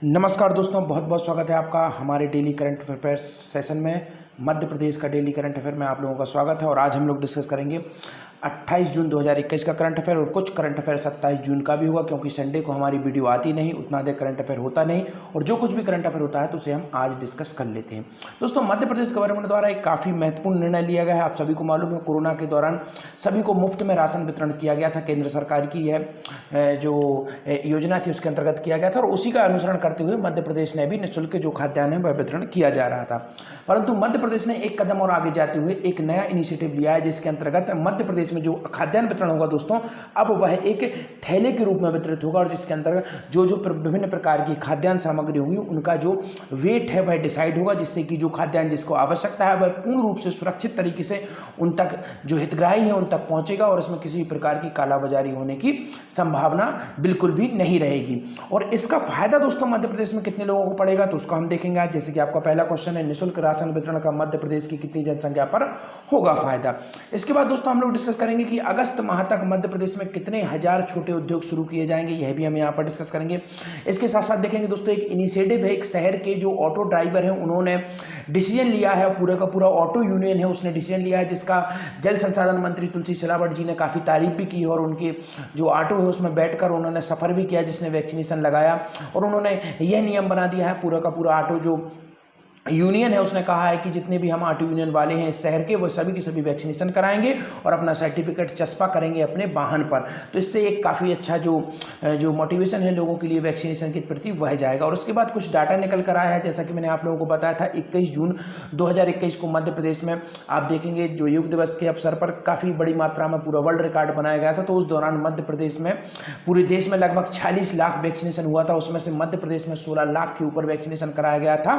नमस्कार दोस्तों, बहुत बहुत स्वागत है आपका हमारे डेली करंट अफेयर्स सेशन में। मध्य प्रदेश का डेली करंट अफेयर में आप लोगों का स्वागत है और आज हम लोग डिस्कस करेंगे 28 जून 2021 का करंट अफेयर और कुछ करंट अफेयर 27 जून का भी होगा, क्योंकि संडे को हमारी वीडियो आती नहीं, उतना अधिक करंट अफेयर होता नहीं और जो कुछ भी करंट अफेयर होता है तो उसे हम आज डिस्कस कर लेते हैं। दोस्तों, मध्य प्रदेश गवर्नमेंट द्वारा एक काफ़ी महत्वपूर्ण निर्णय लिया गया है। आप सभी को मालूम है, कोरोना के दौरान सभी को मुफ्त में राशन वितरण किया गया था। केंद्र सरकार की यह जो योजना थी उसके अंतर्गत किया गया था और उसी का अनुसरण करते हुए मध्य प्रदेश ने भी निःशुल्क जो खाद्यान्न है वह वितरण किया जा रहा था। परंतु मध्य प्रदेश ने एक कदम और आगे जाते हुए एक नया इनिशिएटिव लिया है, जिसके अंतर्गत मध्य प्रदेश में जो खाद्यान्न वितरण होगा दोस्तों, अब वह एक थैले के रूप में वितरित होगा और जिसके अंतर्गत जो विभिन्न प्रकार की खाद्यान्न सामग्री होंगी उनका जो वेट है वह डिसाइड होगा, जिससे कि जो खाद्यान्न जिसको आवश्यकता है वह पूर्ण रूप से सुरक्षित तरीके से उन तक जो हितग्राही है उन तक पहुंचेगा और इसमें किसी भी प्रकार की कालाबाजारी होने की संभावना बिल्कुल भी नहीं रहेगी। और इसका फायदा दोस्तों मध्य प्रदेश में कितने लोगों को पड़ेगा तो उसको हम देखेंगे आज। जैसे कि आपका पहला क्वेश्चन है, निःशुल्क राशन वितरण का मध्य प्रदेश की कितनी जनसंख्या पर होगा फायदा। इसके बाद दोस्तों हम लोग डिस्कस करेंगे कि अगस्त माह तक मध्य प्रदेश में कितने हजार छोटे उद्योग शुरू किए जाएंगे, यह भी हम यहाँ पर डिस्कस करेंगे। इसके साथ साथ देखेंगे दोस्तों, एक इनिशिएटिव है, एक शहर के जो ऑटो ड्राइवर हैं उन्होंने डिसीजन लिया है, पूरा का पूरा ऑटो यूनियन है उसने डिसीजन लिया है, जिसका जल संसाधन मंत्री तुलसी सिलावट जी ने काफ़ी तारीफ भी की और उनके जो ऑटो है उसमें बैठकर उन्होंने सफ़र भी किया जिसने वैक्सीनेशन लगाया। और उन्होंने यह नियम बना दिया है, पूरा का पूरा ऑटो जो यूनियन है उसने कहा है कि जितने भी हम ऑटो यूनियन वाले हैं इस शहर के, वो सभी की सभी वैक्सीनेशन कराएंगे और अपना सर्टिफिकेट चस्पा करेंगे अपने वाहन पर। तो इससे एक काफ़ी अच्छा जो मोटिवेशन है लोगों के लिए वैक्सीनेशन के प्रति वह जाएगा। और उसके बाद कुछ डाटा निकल कर आया है, जैसा कि मैंने आप लोगों को बताया था 21 जून 2021 को मध्य प्रदेश में आप देखेंगे जो योग दिवस के अवसर पर काफ़ी बड़ी मात्रा में पूरा वर्ल्ड रिकॉर्ड बनाया गया था। तो उस दौरान मध्य प्रदेश में पूरे देश में लगभग 46 लाख वैक्सीनेशन हुआ था, उसमें से मध्य प्रदेश में 16 लाख के ऊपर वैक्सीनेशन कराया गया था।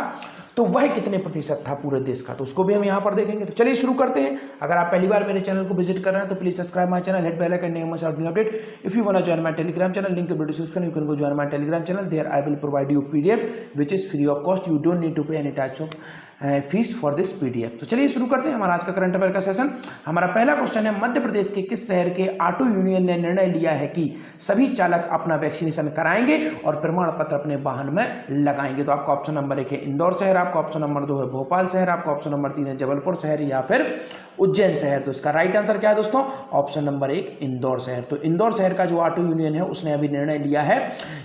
तो वह कितने प्रतिशत था पूरे देश का, तो उसको भी हम यहाँ पर देखेंगे। तो चलिए शुरू करते हैं। अगर आप पहली बार मेरे चैनल को विजिट कर रहे हैं तो please subscribe my channel, hit bell icon, new must new update. If you want to join my Telegram channel, link in video description, you can go join my Telegram channel, there I will provide you PDF which is free of cost, you don't need to pay any types of fees for this PDF. तो चलिए शुरू करते हैं हमारा आज का current affair का session. हमारा पहला क्वेश्चन है, मध्य प्रदेश के किस शहर के ऑटो यूनियन ने निर्णय लिया है कि सभी चालक अपना वैक्सीनेशन कराएंगे और प्रमाण पत्र अपने वाहन में लगाएंगे। तो आपका ऑप्शन नंबर 1 है इंदौर शहर, आपका ऑप्शन नंबर 2 है भोपाल शहर, आपका ऑप्शन नंबर 3 है जबलपुर शहर या फिर उज्जैन शहर। तो इसका राइट आंसर क्या है दोस्तों? ऑप्शन नंबर 1 इंदौर शहर। तो इंदौर शहर का जो ऑटो यूनियन है उसने अभी निर्णय लिया है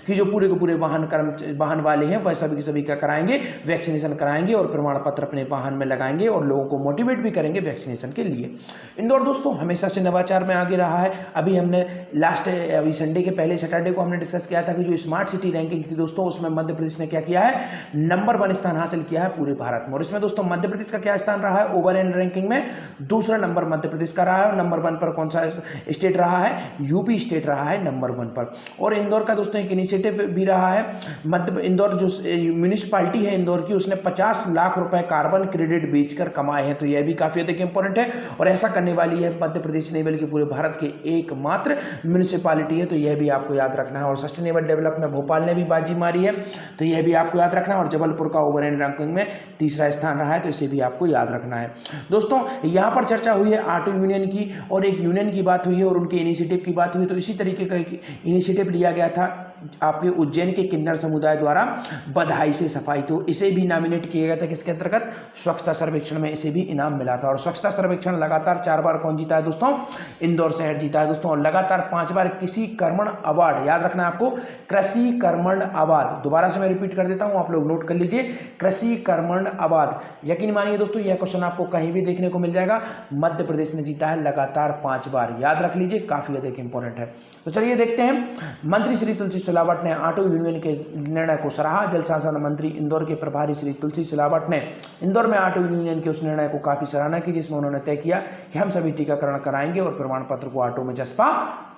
कि जो पूरे के पूरे वाहन वाले हैं वह सभी के सभी क्या कराएंगे, वैक्सीनेशन कराएंगे और प्रमाण पत्र अपने वाहन में लगाएंगे और लोगों को मोटिवेट भी करेंगे वैक्सीनेशन के लिए। इंदौर दोस्तों हमेशा से नवाचार में आगे रहा है। अभी हमने अभी संडे के पहले सैटरडे को हमने डिस्कस किया था कि जो स्मार्ट सिटी रैंकिंग थी दोस्तों, उसमें मध्य प्रदेश ने क्या किया है, नंबर 1 स्थान हासिल किया है पूरे भारत में। और इसमें दोस्तों मध्य प्रदेश का क्या स्थान रहा है ओवरऑल रैंकिंग में? दूसरा नंबर मध्य प्रदेश का रहा है। और नंबर 1 पर कौन सा स्टेट रहा है? यूपी स्टेट रहा है नंबर 1 पर। और इंदौर का दोस्तों एक इनिशिएटिव भी रहा है, इंदौर जो म्यूनिसिपालिटी है इंदौर की, उसने 50 लाख रुपए कार्बन क्रेडिट बेचकर कमाए हैं। तो यह भी काफी अधिक इंपॉर्टेंट है और ऐसा करने वाली है मध्य प्रदेश नहीं बल्कि पूरे भारत के एकमात्र म्यूनिसिपालिटी है। तो यह भी आपको याद रखना है। और सस्टेनेबल डेवलपमेंट में भोपाल ने भी बाजी मारी है, तो यह भी आपको याद रखना है। और जबलपुर का ओवरऑल रैंकिंग में तीसरा स्थान रहा है, तो इसे भी आपको याद रखना है। दोस्तों यहाँ पर चर्चा हुई है ऑटो यूनियन की और एक यूनियन की बात हुई है और उनके इनिशिएटिव की बात हुई। तो इसी तरीके का इनिशिएटिव लिया गया था आपके उज्जैन के किन्नर समुदाय द्वारा बधाई से सफाई। तो इसे भी नॉमिनेट किया गया था किसके अंतर्गत? स्वच्छता सर्वेक्षण में इसे भी इनाम मिला था। और स्वच्छता सर्वेक्षण लगातार 4 बार कौन जीता है दोस्तों? इंदौर शहर जीता है दोस्तों। और लगातार 5 बार कृषि कर्मण अवार्ड, याद रखना है आपको, कृषि कर्मण अवार्ड। दोबारा से मैं रिपीट कर देता हूं, आप लोग नोट कर लीजिए, कृषि कर्मण अवार्ड। यकीन मानिए दोस्तों यह क्वेश्चन आपको कहीं भी देखने को मिल जाएगा। मध्य प्रदेश ने जीता है लगातार 5 बार, याद रख लीजिए, काफी अधिक इंपॉर्टेंट है। तो चलिए देखते हैं, मंत्री श्री तुलसी सिलावट ने ऑटो यूनियन के निर्णय को सराहा। जल संसाधन मंत्री इंदौर के प्रभारी श्री तुलसी सिलावट ने इंदौर में ऑटो यूनियन के उस निर्णय को काफी सराहना की जिसमें उन्होंने तय किया कि हम सभी टीकाकरण कराएंगे और प्रमाण पत्र को ऑटो में चस्पा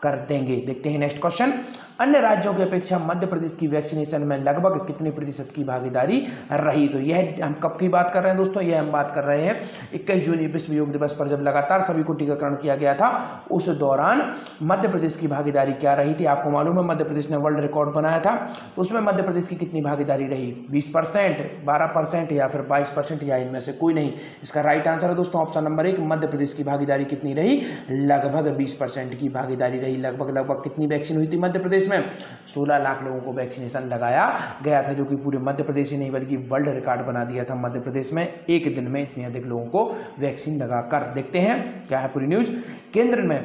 कर देंगे। देखते हैं नेक्स्ट क्वेश्चन, अन्य राज्यों की अपेक्षा मध्य प्रदेश की वैक्सीनेशन में लगभग कितने प्रतिशत की भागीदारी रही? तो यह हम कब की बात कर रहे हैं दोस्तों? यह हम बात कर रहे हैं 21 जून विश्व योग दिवस पर, जब लगातार सभी को टीकाकरण किया गया था। उस दौरान मध्य प्रदेश की भागीदारी क्या रही थी? आपको मालूम है मध्य प्रदेश ने वर्ल्ड रिकॉर्ड बनाया था, तो उसमें मध्य प्रदेश की कितनी भागीदारी रही? 20%, 12% या फिर 22% या इनमें से कोई नहीं? इसका राइट आंसर है दोस्तों ऑप्शन नंबर 1, मध्य प्रदेश की भागीदारी कितनी रही? लगभग 20% की भागीदारी रही। रही। लगभग कितनी वैक्सीन हुई थी मध्य प्रदेश में? 16 लाख लोगों को वैक्सीनेशन लगाया गया था, जो कि पूरे मध्य प्रदेश ही नहीं बल्कि वर्ल्ड रिकॉर्ड बना दिया था मध्य प्रदेश में एक दिन में इतने अधिक लोगों को वैक्सीन लगाकर। देखते हैं क्या है पूरी न्यूज़। केंद्र में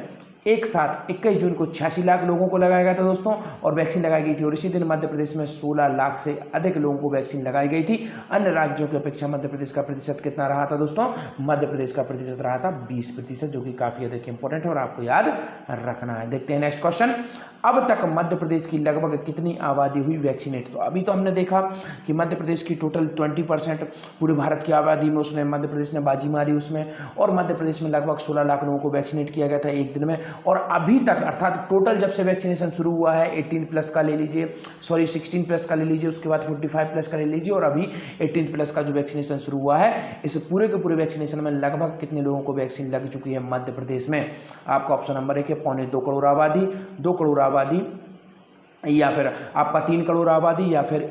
एक साथ 21 जून को 86 लाख लोगों को लगाया गया था दोस्तों, और वैक्सीन लगाई गई थी, और इसी दिन मध्य प्रदेश में 16 लाख से अधिक लोगों को वैक्सीन लगाई गई थी। अन्य राज्यों की अपेक्षा मध्य प्रदेश का प्रतिशत कितना रहा था दोस्तों? मध्य प्रदेश का प्रतिशत रहा था 20%, जो कि काफ़ी अधिक इंपॉर्टेंट है और आपको याद रखना है। देखते हैं नेक्स्ट क्वेश्चन। अब तक मध्य प्रदेश की लगभग कितनी आबादी हुई वैक्सीनेट? तो अभी तो हमने देखा कि मध्य प्रदेश की टोटल 20% पूरे भारत की आबादी में उसने मध्य प्रदेश ने बाजी मारी उसमें, और मध्य प्रदेश में लगभग 16 लाख लोगों को वैक्सीनेट किया गया था एक दिन में। और अभी तक अर्थात टोटल जब से वैक्सीनेशन शुरू हुआ है 18+ का ले लीजिए, 16+ का ले लीजिए, उसके बाद 45+ का ले लीजिए, और अभी 18+ का जो वैक्सीनेशन शुरू हुआ है, इस पूरे के पूरे वैक्सीनेशन में लगभग कितने लोगों को वैक्सीन लग चुकी है मध्य प्रदेश में? आपका ऑप्शन नंबर 1 है 2.25 करोड़ आबादी, 2 करोड़ आबादी, या फिर आपका 3 करोड़ आबादी, या फिर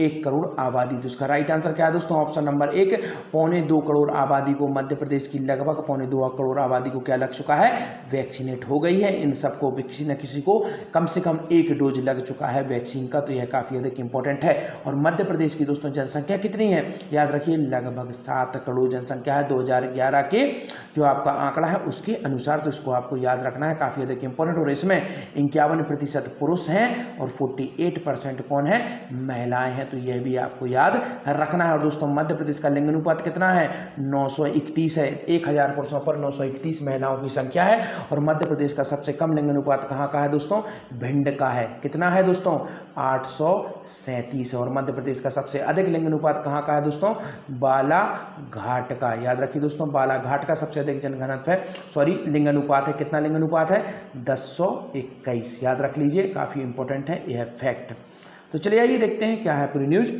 1 करोड़ आबादी। तो इसका राइट आंसर क्या है दोस्तों? ऑप्शन नंबर 1 2.25 करोड़ आबादी को, मध्य प्रदेश की लगभग 2.25 करोड़ आबादी को क्या लग चुका है? वैक्सीनेट हो गई है। इन सबको किसी न किसी को कम से कम 1 डोज लग चुका है वैक्सीन का, तो यह काफ़ी अधिक इंपॉर्टेंट है। और मध्य प्रदेश की दोस्तों जनसंख्या कितनी है? याद रखिए लगभग 7 करोड़ जनसंख्या है 2011 के जो आपका आंकड़ा है उसके अनुसार, तो इसको आपको याद रखना है, काफ़ी अधिक इंपॉर्टेंट। और इसमें 51% पुरुष हैं और 48% कौन है? महिलाएं हैं, तो यह भी आपको याद रखना है। और दोस्तों मध्य प्रदेश का लिंग अनुपात कितना है? 931 है। 1000 पुरुषों पर 931 महिलाओं की संख्या है। और मध्य प्रदेश का सबसे कम लिंग अनुपात कहाँ का है दोस्तों? भिंड का है। कितना है दोस्तों? 837 है। और मध्य प्रदेश का सबसे अधिक लिंग अनुपात कहाँ का है दोस्तों? बालाघाट का। याद रखिए दोस्तों, बालाघाट का सबसे अधिक जनघनत्व है, लिंग अनुपात है। कितना लिंग अनुपात है? 1021। याद रख लीजिए, काफ़ी इंपॉर्टेंट है यह फैक्ट। तो चलिए आइए देखते हैं क्या है पूरी न्यूज़।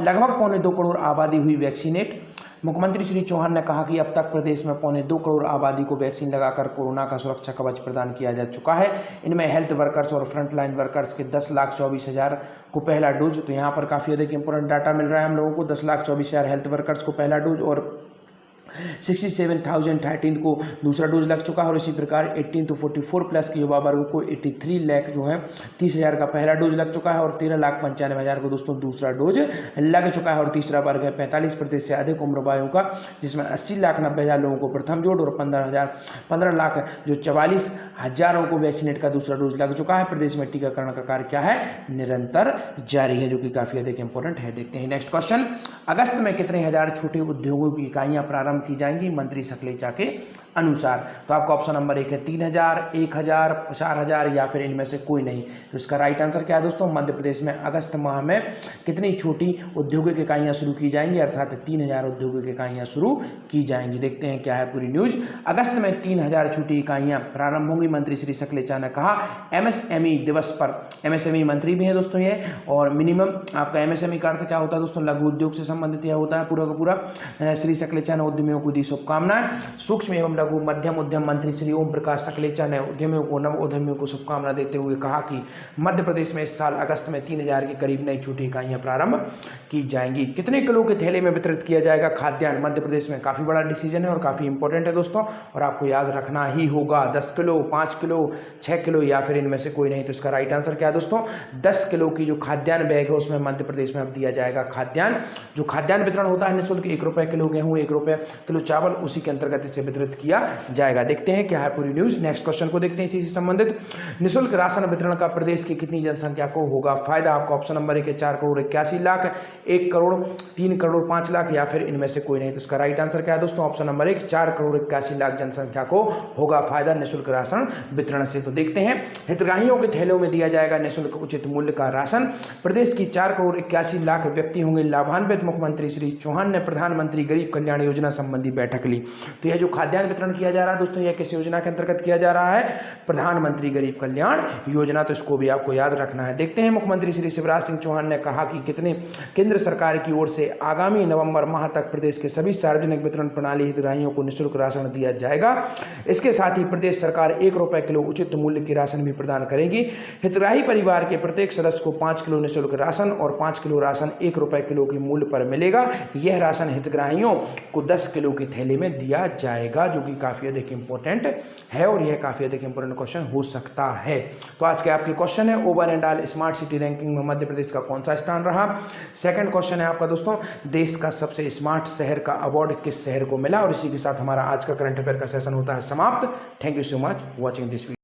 लगभग 2.25 करोड़ आबादी हुई वैक्सीनेट। मुख्यमंत्री श्री चौहान ने कहा कि अब तक प्रदेश में 2.25 करोड़ आबादी को वैक्सीन लगाकर कोरोना का सुरक्षा कवच प्रदान किया जा चुका है। इनमें हेल्थ वर्कर्स और फ्रंटलाइन वर्कर्स के 10,24,000 को पहला डोज, तो यहाँ पर काफ़ी अधिक इंपॉर्टेंट डाटा मिल रहा है हम लोगों को। 10,24,000 हेल्थ वर्कर्स को पहला डोज और 67,013 को दूसरा डोज लग चुका है। और इसी प्रकार 18 to 44+ के युवा वर्ग को 83 लाख जो है 30,000 का पहला डोज लग चुका है, और 13,95,000 को दोस्तों दूसरा डोज लग चुका है। और तीसरा वर्ग है 45% से अधिक उम्र वालों का, जिसमें 80,90,000 लोगों को प्रथम डोज और 15 लाख जो 44,000 को वैक्सीनेट का दूसरा डोज लग चुका है। प्रदेश में टीकाकरण का कार्य क्या है? निरंतर जारी है, जो कि काफ़ी अधिक इंपॉर्टेंट है। देखते हैं नेक्स्ट क्वेश्चन। अगस्त में कितने हजार छोटे उद्योगों की इकाइयाँ प्रारंभ की जाएंगी मंत्री सकलेचा के अनुसार? तो आपका ऑप्शन नंबर 1 है 3,000, 1,000, 4,000, या फिर इनमें से कोई नहीं। तो इसका राइट आंसर क्या है दोस्तों? मध्य प्रदेश में अगस्त माह में कितनी छोटी औद्योगिक इकाइयाँ शुरू की जाएंगी? अर्थात 3,000 औद्योगिक इकाइयाँ शुरू की जाएंगी। देखते हैं क्या है पूरी न्यूज। अगस्त में 3,000 छोटी इकाइयाँ प्रारंभ होंगी, मंत्री श्री सकलेचा ने कहा। एमएसएमई दिवस पर, एमएसएमई मंत्री भी है दोस्तों ये, और मिनिमम आपका एमएसएमई का अर्थ क्या होता है दोस्तों? लघु उद्योग से संबंधित यह होता है पूरा का पूरा। श्री सकलेचा ने उद्यमियों को दी शुभकामनाएं। सूक्ष्म एवं लघु मध्यम उद्यम मंत्री श्री ओम प्रकाश सकलेचा ने उद्यमियों को, नव उद्यमियों को शुभकामना देते हुए कहा कि मध्य प्रदेश में इस साल अगस्त में 3,000 के करीब नई छोटी इकाइयां प्रारंभ की जाएंगी। कितने किलो के थैले में वितरित किया जाएगा खाद्यान्न मध्य प्रदेश में? काफ़ी बड़ा डिसीजन है और काफ़ी इंपॉर्टेंट है दोस्तों, और आपको याद रखना ही होगा। 10 किलो, 5 किलो, 6 किलो, या फिर इनमें से कोई नहीं। तो इसका राइट आंसर क्या है दोस्तों? 10 किलो की जो खाद्यान्न बैग है उसमें मध्य प्रदेश में अब दिया जाएगा खाद्यान्न। जो खाद्यान्न वितरण होता है निःशुल्क, 1 रुपये किलो गेहूँ, 1 रुपये किलो चावल, उसी के अंतर्गत इसे वितरित किया जाएगा। देखते हैं क्या है पूरी न्यूज। नेक्स्ट क्वेश्चन को देखते हैं इसी से संबंधित। निःशुल्क राशन वितरण का प्रदेश की कितनी जनसंख्या को होगा फायदा? आपका ऑप्शन नंबर 1 है 4 करोड़ 81 लाख, 1 करोड़, 3 करोड़ 5 लाख, या फिर इनमें से कोई नहीं। तो इसका राइट आंसर क्या है दोस्तों? ऑप्शन नंबर 1 4 करोड़ 81 लाख जनसंख्या को होगा फायदा निःशुल्क राशन वितरण से। तो देखते हैं, हितग्राहियों के थैलों में दिया जाएगा निःशुल्क उचित मूल्य का राशन। प्रदेश की 4 करोड़ 81 लाख व्यक्ति होंगे लाभान्वित। मुख्यमंत्री श्री चौहान ने प्रधानमंत्री गरीब कल्याण योजना संबंधी बैठक ली। तो यह जो खाद्यान्न वितरण किया जा रहा है दोस्तों, यह किस योजना के अंतर्गत किया जा रहा है? प्रधानमंत्री गरीब कल्याण योजना। तो इसको भी आपको याद रखना है। देखते हैं, मुख्यमंत्री श्री शिवराज सिंह चौहान ने कहा कि कितने केंद्र सरकार की ओर से आगामी नवंबर माह तक प्रदेश के सभी सार्वजनिक वितरण प्रणाली हितग्राहियों को निःशुल्क राशन दिया जाएगा। इसके साथ ही प्रदेश सरकार 1 रुपये किलो उचित मूल्य की राशन भी प्रदान करेगी। हितग्राही परिवार के प्रत्येक सदस्य को 5 किलो निःशुल्क राशन और 5 किलो राशन 1 रुपये किलो के मूल्य पर मिलेगा। यह राशन हितग्राहियों को 10 किलो की थैली में दिया जाएगा, जो कि काफ़ी अधिक इंपॉर्टेंट है और यह काफ़ी अधिक इंपॉर्टेंट क्वेश्चन हो सकता है। तो आज के आपके क्वेश्चन है, over and all smart city ranking में मध्य प्रदेश का कौन सा स्थान रहा। सेकंड क्वेश्चन है आपका दोस्तों, देश का सबसे स्मार्ट शहर का अवार्ड किस शहर को मिला। और इसी के साथ हमारा आज का करंट अफेयर का सेशन होता है समाप्त। Thank you so much watching this video.